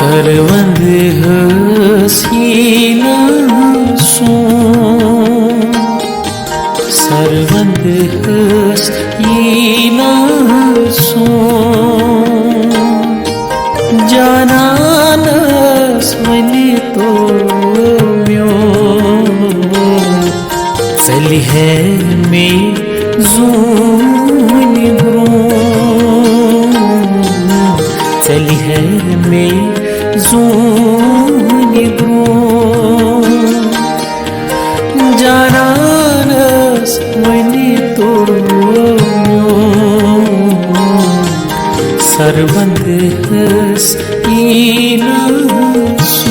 सरवंद हसीना सो सरवंद हसीना सो जानानस वनी तो म्यो चली है में जूनी ब्रो चली है में जूनी ब्रो जानानस वनी तो सरवंद हसीना सो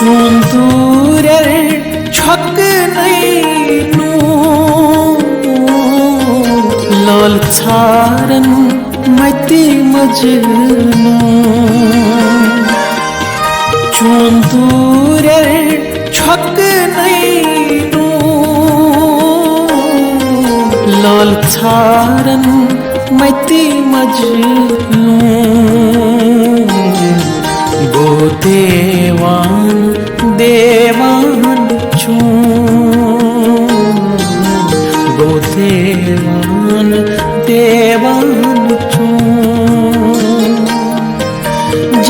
चूंदूरर छक नहीं नू लाल छारन मती मजनू चूंदूरर छक नहीं नू लाल छारन मती मजनू गो देवान देवान छू गो देवान देवान छू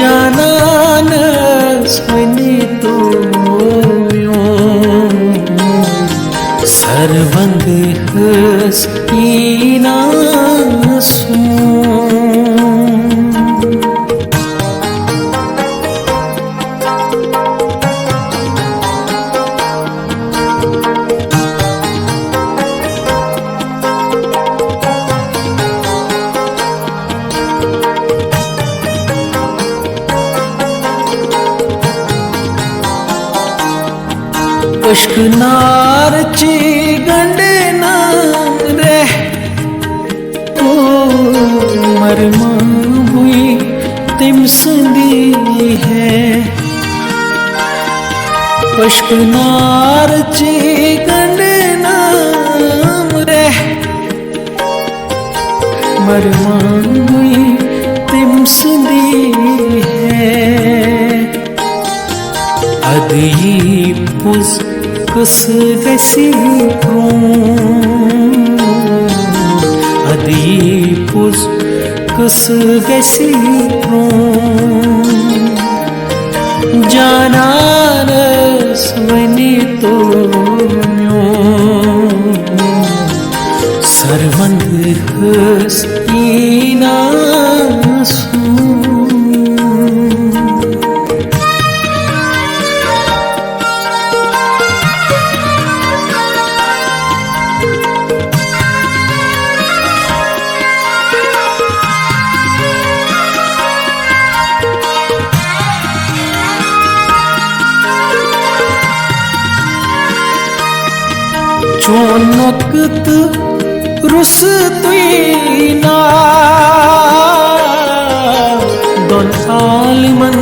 जानानस वनी तो सरवंद हसीना सो पुष्क नार ची गंडे नाम रह ओ मरमा हुई तिम संदी है पुष्क नार ची गंडे नाम रह मरमा हुई तिम संदी है अदी पुस कुस गसी प्रो अदी पुस कुस गसी प्रो जानानस वनी तो सरवंद हसीना सो चोनकत रुस तुईना दोन आलिमन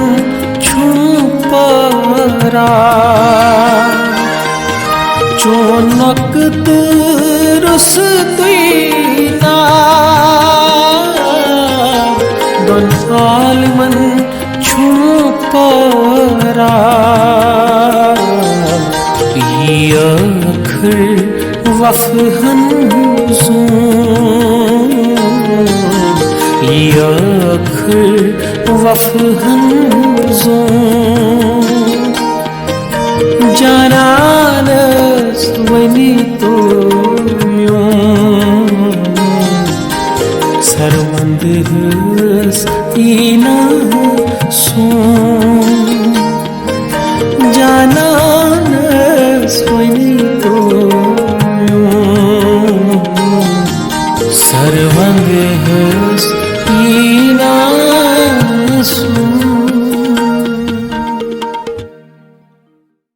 छुपरा चोनकत रुस तुईना दोन आलिमन छुपरा अखर वफहन सो अखर वफहन सो जानानस वनी तो सरवंद हसीना सो जानानस वनी तो सरवंद हसीना